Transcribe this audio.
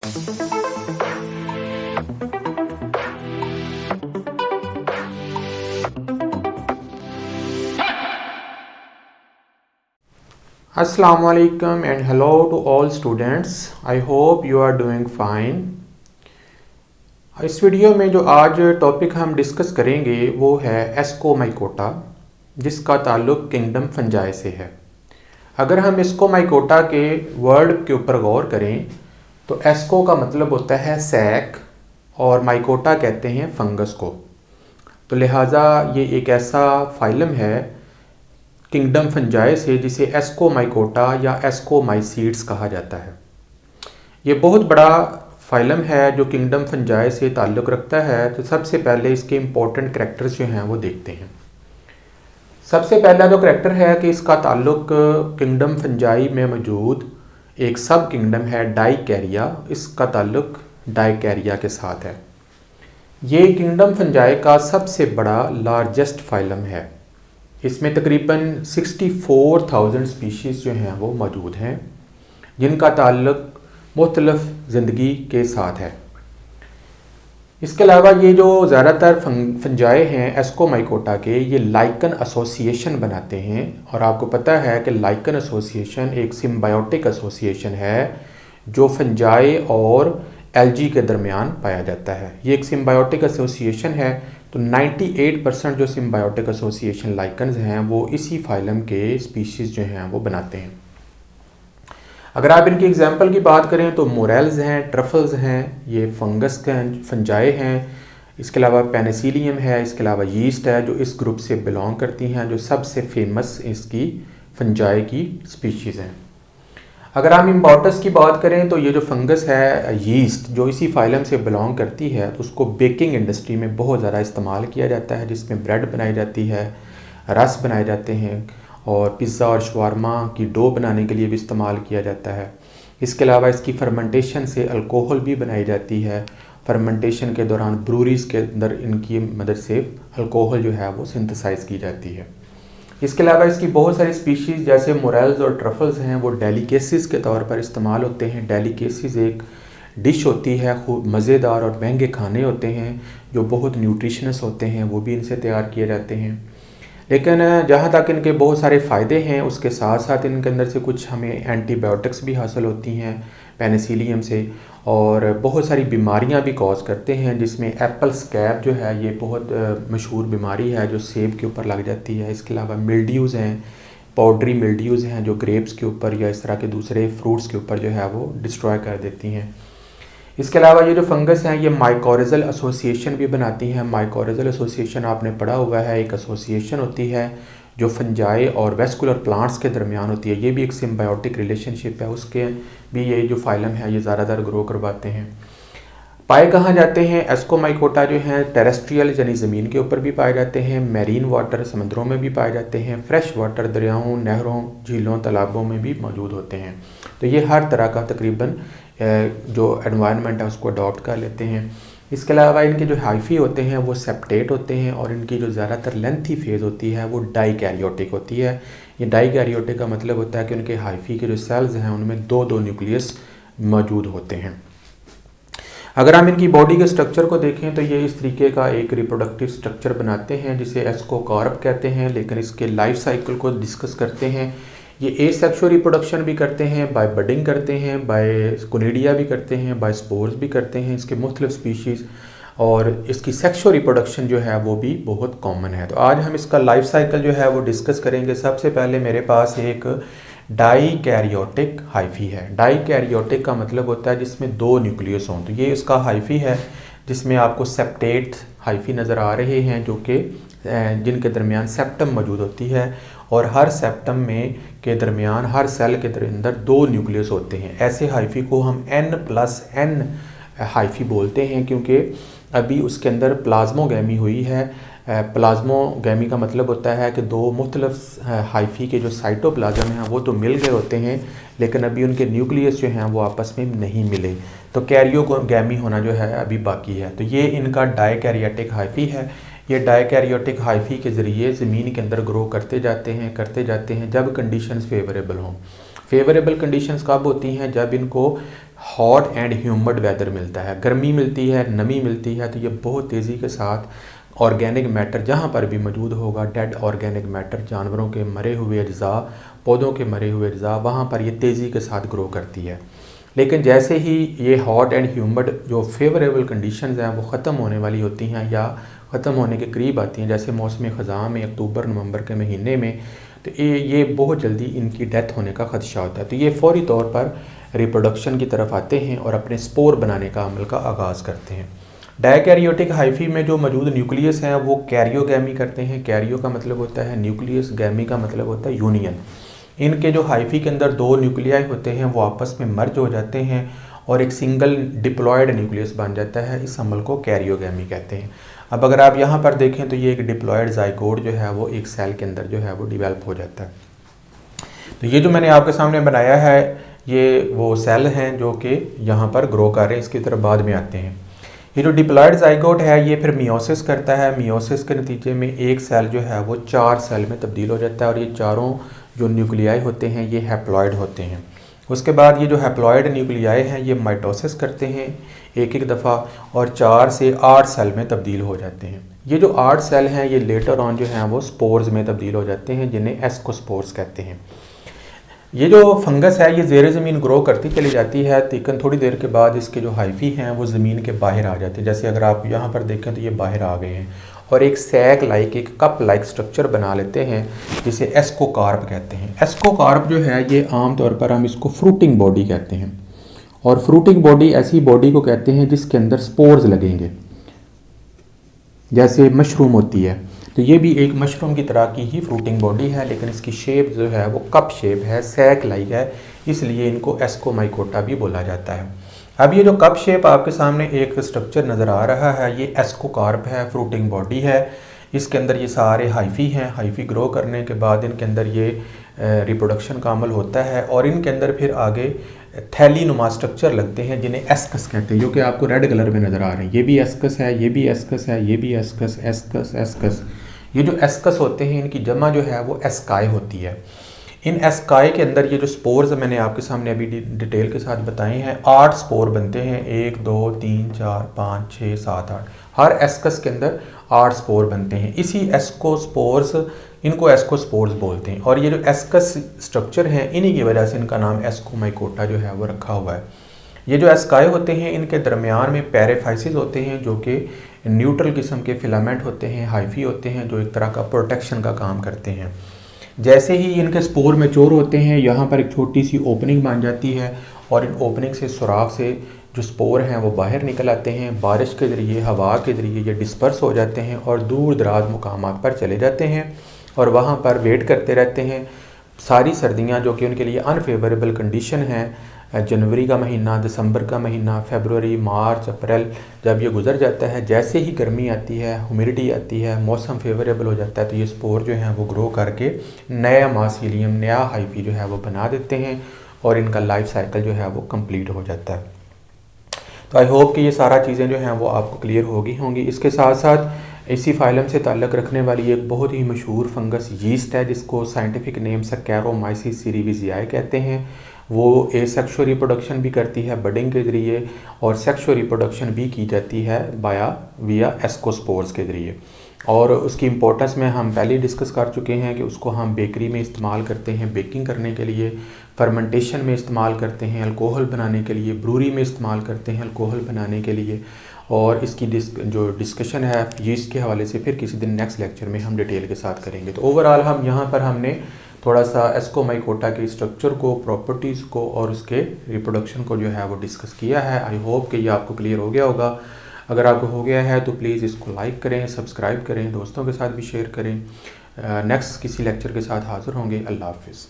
Assalamu alaikum and hello to all students. I hope you are doing fine. इस video में जो आज topic हम डिस्कस करेंगे वो है एस्कोमाइकोटा, जिसका ताल्लुक किंगडम फंजाई से है। अगर हम एस्कोमाइकोटा के वर्ड के ऊपर गौर करें तो एस्को का मतलब होता है सैक और माइकोटा कहते हैं फंगस को, तो लिहाजा ये एक ऐसा फाइलम है किंगडम फंजाई से जिसे एस्कोमाइकोटा या एस्कोमाइसीड्स कहा जाता है। ये बहुत बड़ा फाइलम है जो किंगडम फंजाई से ताल्लुक़ रखता है। तो सबसे पहले इसके इम्पोर्टेंट करैक्टर्स जो हैं वो देखते हैं। सबसे पहला जो करैक्टर है कि इसका ताल्लुक़ किंगडम फंजाई में मौजूद एक सब किंगडम है डाइकैरिया, इसका ताल्लुक़ डाइकैरिया के साथ है। ये किंगडम फंजाई का सबसे बड़ा लार्जेस्ट फाइलम है। इसमें तकरीबन 64,000 स्पीशीज़ जो हैं वो मौजूद हैं, जिनका ताल्लुक़ मुख्तलिफ़ ज़िंदगी के साथ है। इसके अलावा ये जो ज़्यादातर फंजाई हैं एस्कोमाइकोटा के, ये लाइकन एसोसिएशन बनाते हैं। और आपको पता है कि लाइकन एसोसिएशन एक सिम्बायोटिक एसोसिएशन है जो फंजाई और एल्गी के दरमियान पाया जाता है। ये एक सिम्बायोटिक एसोसिएशन है। तो 98% जो सिम्बायोटिक एसोसिएशन लाइकन्स हैं वो इसी फाइलम के स्पीशीज़ जो हैं वो बनाते हैं। अगर आप इनकी एग्जांपल की बात करें तो मोरेल्स हैं, ट्रफल्स हैं, ये फंगस के फंजाई हैं। इसके अलावा पेनिसिलियम है, इसके अलावा यीस्ट है जो इस ग्रुप से बिलोंग करती हैं, जो सबसे फेमस इसकी फंजाई की स्पीशीज़ हैं। अगर हम इम्पोर्टेंस की बात करें तो ये जो फंगस है यीस्ट जो इसी फाइलम से बिलोंग करती है, तो उसको बेकिंग इंडस्ट्री में बहुत ज़्यादा इस्तेमाल किया जाता है, जिसमें ब्रेड बनाई जाती है, रस बनाए जाते हैं और पिज़्ज़ा और शवारमा की डो बनाने के लिए भी इस्तेमाल किया जाता है। इसके अलावा इसकी फर्मेंटेशन से अल्कोहल भी बनाई जाती है। फर्मेंटेशन के दौरान ब्रूरीज़ के अंदर इनकी मदद से अल्कोहल जो है वो सिंथेसाइज की जाती है। इसके अलावा इसकी बहुत सारी स्पीशीज़ जैसे मोरेल्स और ट्रफल्स हैं वो डेलिकेसीज के तौर पर इस्तेमाल होते हैं। डेलिकेसीज एक डिश होती है, खूब मज़ेदार और महंगे खाने होते हैं जो बहुत न्यूट्रिशनस होते हैं, वो भी इनसे तैयार किए जाते हैं। लेकिन जहाँ तक इनके बहुत सारे फ़ायदे हैं, उसके साथ साथ इनके अंदर से कुछ हमें एंटीबायोटिक्स भी हासिल होती हैं पेनिसिलियम से, और बहुत सारी बीमारियां भी कॉज करते हैं, जिसमें एप्पल स्कैब जो है ये बहुत मशहूर बीमारी है जो सेब के ऊपर लग जाती है। इसके अलावा मिल्ड्यूज़ हैं, पाउडरी मिल्ड्यूज़ हैं जो ग्रेप्स के ऊपर या इस तरह के दूसरे फ्रूट्स के ऊपर जो है वो डिस्ट्रॉय कर देती हैं। इसके अलावा ये जो फंगस हैं ये माइकोरिज़ल एसोसिएशन भी बनाती हैं। माइकोरिज़ल एसोसिएशन आपने पढ़ा हुआ है, एक एसोसिएशन होती है जो फंजाई और वेस्कुलर प्लांट्स के दरमियान होती है। ये भी एक सिम्बायोटिक रिलेशनशिप है, उसके भी ये जो फाइलम है ये ज़्यादातर ग्रो करवाते हैं। पाए कहाँ जाते हैं एस्कोमाइकोटा जो हैं टेरेस्ट्रियल यानी ज़मीन के ऊपर भी पाए जाते हैं, मैरीन वाटर समंदरों में भी पाए जाते हैं, फ्रेश वाटर दरियाओं, नहरों, झीलों, तालाबों में भी मौजूद होते हैं। तो ये हर तरह का तकरीबन जो एनवायरनमेंट है उसको अडॉप्ट कर लेते हैं। इसके अलावा इनके जो हाइफी होते हैं वो सेप्टेट होते हैं, और इनकी जो ज़्यादातर लेंथी फेज़ होती है वो डाइकैरियोटिक होती है। ये डाइकैरियोटिक का मतलब होता है कि उनके हाइफी के जो सेल्स हैं उनमें दो दो न्यूक्लियस मौजूद होते हैं। अगर हम इनकी बॉडी के स्ट्रक्चर को देखें तो ये इस तरीके का एक रिप्रोडक्टिव स्ट्रक्चर बनाते हैं जिसे एस्कोकार्प कहते हैं। लेकिन इसके लाइफ साइकिल को डिस्कस करते हैं। ये एसेक्सुअल रिप्रोडक्शन भी करते हैं, बाय बडिंग करते हैं, बाय कोनिडिया भी करते हैं, बाय स्पोर्स भी करते हैं इसके मुख्तलिफ स्पीशीज़, और इसकी सेक्सुअल रिप्रोडक्शन जो है वो भी बहुत कॉमन है। तो आज हम इसका लाइफ साइकिल जो है वो डिस्कस करेंगे। सबसे पहले मेरे पास एक डाइकैरियोटिक हाइफी है। डाइकैरियोटिक का मतलब होता है जिसमें दो न्यूक्लियस हों। तो ये इसका हाइफी है जिसमें आपको सेप्टेट हाइफी नज़र आ रहे हैं जो कि जिनके दरमियान सेप्टम मौजूद होती है, और हर सेप्टम में के दरमियान हर सेल के अंदर दो न्यूक्लियस होते हैं। ऐसे हाइफी को हम N+N हाइफी बोलते हैं क्योंकि अभी उसके अंदर प्लाज्मोगैमी हुई है। प्लाज्मोगैमी का मतलब होता है कि दो मुख्तलिफ हाइफी के जो साइटोप्लाज्म हैं वो तो मिल गए होते हैं, लेकिन अभी उनके न्यूक्लियस जो हैं वो आपस में नहीं मिले, तो कैरियोगैमी होना जो है अभी बाकी है। तो ये इनका डाइकैरियोटिक हाइफी है। ये डाइकैरियोटिक हाइफी के ज़रिए ज़मीन के अंदर ग्रो करते जाते हैं जब कंडीशंस फेवरेबल हों। फेवरेबल कंडीशंस कब होती हैं? जब इनको हॉट एंड ह्यूमिड वेदर मिलता है, गर्मी मिलती है, नमी मिलती है, तो ये बहुत तेज़ी के साथ ऑर्गेनिक मैटर जहाँ पर भी मौजूद होगा, डेड ऑर्गेनिक मैटर, जानवरों के मरे हुए अज्जा, पौधों के मरे हुए अज्जा, वहाँ पर ये तेज़ी के साथ ग्रो करती है। लेकिन जैसे ही ये हॉट एंड ह्यूमिड जो फेवरेबल कंडीशंस हैं वो ख़त्म होने वाली होती हैं या ख़त्म होने के करीब आती हैं, जैसे मौसम ख़ज़ां में अक्टूबर नवंबर के महीने में, तो ये बहुत जल्दी इनकी डेथ होने का ख़दशा होता है। तो ये फ़ौरी तौर पर रिप्रोडक्शन की तरफ आते हैं और अपने स्पोर बनाने का अमल का आगाज़ करते हैं। डायकैरियोटिक हाइफी में जो मौजूद न्यूक्लियस हैं वो कैरियोगैमी करते हैं। कैरियो का मतलब होता है न्यूक्लियस, गैमी का मतलब होता है यूनियन। इनके जो हाइफी के अंदर 2 न्यूक्लियाई होते हैं वो आपस में मर्ज हो जाते हैं और एक सिंगल डिप्लॉयड न्यूक्लियस बन जाता है। इस अमल को कैरियोगैमी कहते हैं। अब अगर आप यहाँ पर देखें तो ये एक डिप्लॉयड जाइगोट जो है वो एक सेल के अंदर जो है वो डिवेल्प हो जाता है। तो ये जो मैंने आपके सामने बनाया है ये वो सेल हैं जो कि यहाँ पर ग्रो कर रहे हैं, इसकी तरफ बाद में आते हैं। ये जो डिप्लॉयड जाइगोट है ये फिर मियोसिस करता है। मियोसिस के नतीजे में एक सेल जो है वो 4 सेल में तब्दील हो जाता है और ये चारों जो न्यूक्लियाई होते हैं ये हैप्लॉयड होते हैं। उसके बाद ये जो हैप्लॉयड न्यूक्लियाई हैं ये माइटोसिस करते हैं एक दफ़ा और 4 से 8 सेल में तब्दील हो जाते हैं। ये जो 8 सेल हैं ये लेटर ऑन जो हैं वो स्पोर्स में तब्दील हो जाते हैं, जिन्हें एस्कोस्पोर्स कहते हैं। ये जो फंगस है ये ज़ेर ज़मीन ग्रो करती चली जाती है, लेकिन थोड़ी देर के बाद इसके जो हाइफी हैं वो ज़मीन के बाहर आ जाते हैं। जैसे अगर आप यहाँ पर देखें तो ये बाहर आ गए हैं और एक सैक लाइक, एक कप लाइक स्ट्रक्चर बना लेते हैं जिसे एस्कोकार्प कहते हैं। एस्कोकार्प जो है ये आम तौर पर हम इसको फ्रूटिंग बॉडी कहते हैं और फ्रूटिंग बॉडी ऐसी बॉडी को कहते हैं जिसके अंदर स्पोर्स लगेंगे, जैसे मशरूम होती है। तो ये भी एक मशरूम की तरह की ही फ्रूटिंग बॉडी है, लेकिन इसकी शेप जो है वो कप शेप है, सैक लाइक है, इसलिए इनको एस्कोमाइकोटा भी बोला जाता है। अब ये जो कप शेप आपके सामने एक स्ट्रक्चर नज़र आ रहा है ये एस्कोकार्प है, फ्रूटिंग बॉडी है। इसके अंदर ये सारे हाइफी हैं। हाइफी ग्रो करने के बाद इनके अंदर ये रिप्रोडक्शन का अमल होता है और इनके अंदर फिर आगे थैली नुमा स्ट्रक्चर लगते हैं जिन्हें एस्कस कहते हैं, जो कि आपको रेड कलर में नज़र आ रहे हैं। ये भी एस्कस है, ये भी एस्कस है, ये भी एस्कस, एस्कस एस्कस। ये जो एस्कस होते हैं इनकी जमा जो है वो एस्काई होती है। इन एस्काई के अंदर ये जो स्पोर्स मैंने आपके सामने अभी डिटेल के साथ बताए हैं, 8 स्पोर बनते हैं, 1 2 3 4 5 6 7 8। हर एस्कस के अंदर 8 स्पोर बनते हैं। इसी एस्कोस्पोर्स, इनको एस्कोस्पोर्स बोलते हैं और ये जो एस्कस स्ट्रक्चर हैं इन्हीं की वजह से इनका नाम एस्कोमाइकोटा जो है वो रखा हुआ है। ये जो एस्काई होते हैं इनके दरमियान में पैराफाइसिस होते हैं जो कि न्यूट्रल किस्म के फिलामेंट होते हैं, हाइफी होते हैं, जो एक तरह का प्रोटेक्शन का काम करते हैं। जैसे ही इनके स्पोर मैच्योर होते हैं यहाँ पर एक छोटी सी ओपनिंग बन जाती है और इन ओपनिंग से, सुराख से जो स्पोर हैं वो बाहर निकल आते हैं। बारिश के ज़रिए, हवा के ज़रिए ये डिस्पर्स हो जाते हैं और दूर दराज मुकामात पर चले जाते हैं और वहाँ पर वेट करते रहते हैं। सारी सर्दियाँ जो कि उनके लिए अनफेवरेबल कंडीशन हैं, जनवरी का महीना, दिसंबर का महीना, फरवरी, मार्च, अप्रैल, जब ये गुजर जाता है, जैसे ही गर्मी आती है, ह्यूमिडिटी आती है, मौसम फेवरेबल हो जाता है, तो ये स्पोर जो हैं वो ग्रो करके नया मासीलियम, नया हाइफी जो है वो बना देते हैं और इनका लाइफ साइकिल जो है वो कंप्लीट हो जाता है। तो आई होप कि ये सारा चीज़ें जो हैं वो आपको क्लियर होंगी। इसके साथ साथ इसी फाइलम से ताल्लुक़ रखने वाली एक बहुत ही मशहूर फंगस यीस्ट है जिसको साइंटिफिक नेम सैक्रोमाइसिस सेरेविसियाई कहते हैं। वो एसेक्सुअल रिप्रोडक्शन भी करती है बडिंग के ज़रिए और सेक्सुअल रिप्रोडक्शन भी की जाती है विया एस्कोस्पोर्स के ज़रिए। और उसकी इम्पोर्टेंस में हम पहले ही डिस्कस कर चुके हैं कि उसको हम बेकरी में इस्तेमाल करते हैं बेकिंग करने के लिए, फर्मेंटेशन में इस्तेमाल करते हैं अल्कोहल बनाने के लिए, ब्रूरी में इस्तेमाल करते हैं अल्कोहल बनाने के लिए। और इसकी जो डिस्कशन है यीस्ट के हवाले से फिर किसी दिन नेक्स्ट लेक्चर में हम डिटेल के साथ करेंगे। तो ओवरऑल हम यहाँ पर हमने थोड़ा सा एस्कोमाइकोटा के स्ट्रक्चर को, प्रॉपर्टीज़ को और उसके रिप्रोडक्शन को जो है वो डिस्कस किया है। आई होप कि ये आपको क्लियर हो गया होगा। अगर आपको हो गया है तो प्लीज़ इसको लाइक करें, सब्सक्राइब करें, दोस्तों के साथ भी शेयर करें। नेक्स्ट किसी लेक्चर के साथ हाज़िर होंगे। अल्लाह हाफ़िज़।